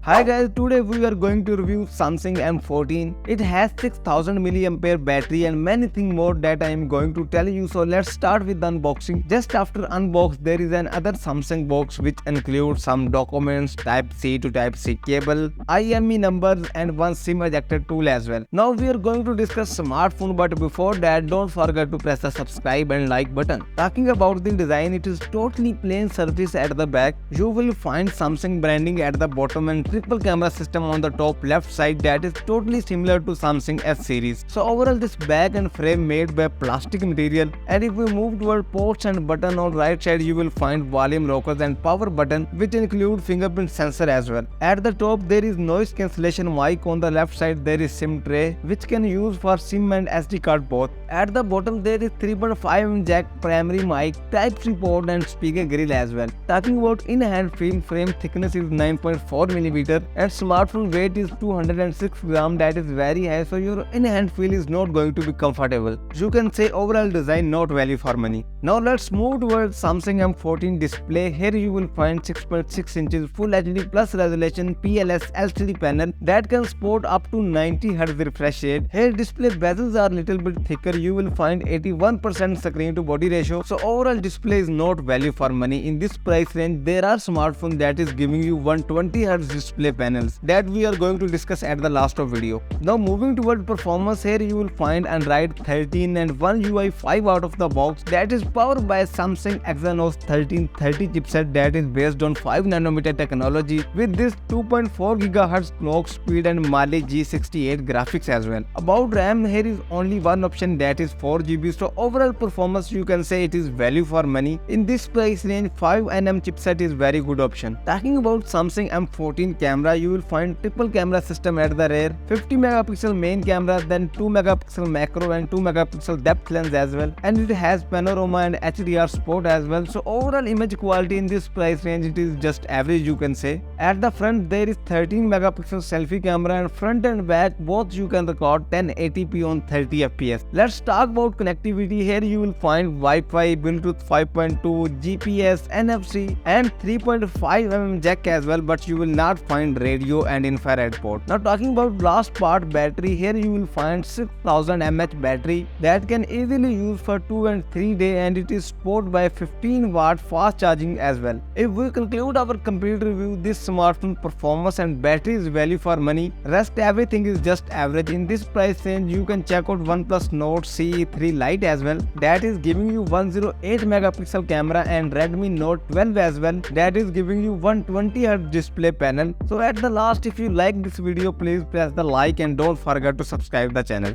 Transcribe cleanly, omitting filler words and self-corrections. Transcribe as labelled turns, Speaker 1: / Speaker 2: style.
Speaker 1: Hi guys, today we are going to review Samsung M14. It has 6000 mAh battery and many things more that I am going to tell you. So let's start with the unboxing. Just after unbox, there is another Samsung box which includes some documents, Type C to Type C cable, IME numbers and one SIM ejector tool as well. Now we are going to discuss smartphone, but before that don't forget to press the subscribe and like button. Talking about the design, it is totally plain surface at the back. You will find Samsung branding at the bottom and triple camera system on the top left side that is totally similar to Samsung S series. So overall this back and frame made by plastic material, and if we move toward ports and button on right side you will find volume rockers and power button which include fingerprint sensor as well. At the top there is noise cancellation mic, on the left side there is SIM tray which can use for SIM and SD card both. At the bottom there is 3.5mm jack, primary mic, Type C port and speaker grill as well. Talking about in-hand feel, frame thickness is 9.4mm and smartphone weight is 206 gram, that is very high, so your in-hand feel is not going to be comfortable. You can say overall design not value for money. Now let's move towards Samsung M14 display. Here you will find 6.6 inches Full HD plus resolution PLS LCD panel that can support up to 90 Hz refresh rate. Here display bezels are little bit thicker. You will find 81% screen to body ratio. So overall display is not value for money. In this price range there are smartphones that is giving you 120 Hz display panels that we are going to discuss at the last of video. Now moving toward performance, here you will find Android 13 and One UI 5 out of the box that is powered by Samsung Exynos 1330 chipset that is based on 5nm technology with this 2.4 GHz clock speed and mAh G68 graphics as well. About RAM, here is only one option that is 4GB, so overall performance you can say it is value for money. In this price range 5nm chipset is very good option. Talking about Samsung M14 camera, you will find triple camera system at the rear, 50 megapixel main camera, then 2 megapixel macro and 2 megapixel depth lens as well, and it has panorama and HDR support as well. So overall image quality in this price range it is just average you can say. At the front there is 13 megapixel selfie camera and front and back both you can record 1080p on 30 fps. Let's talk about connectivity. Here you will find Wi-Fi, Bluetooth 5.2, GPS, NFC and 3.5mm jack as well, but you will not find radio and infrared port. Now talking about last part, battery, here you will find 6000 mAh battery that can easily use for 2 and 3 days, and it is supported by 15 watt fast charging as well. If we conclude our complete review, this smartphone performance and battery is value for money. Rest everything is just average. In this price range you can check out OnePlus Note CE3 Lite as well that is giving you 108 megapixel camera, and Redmi Note 12 as well that is giving you 120 Hz display panel. So at the last, if you like this video please press the like and don't forget to subscribe the channel.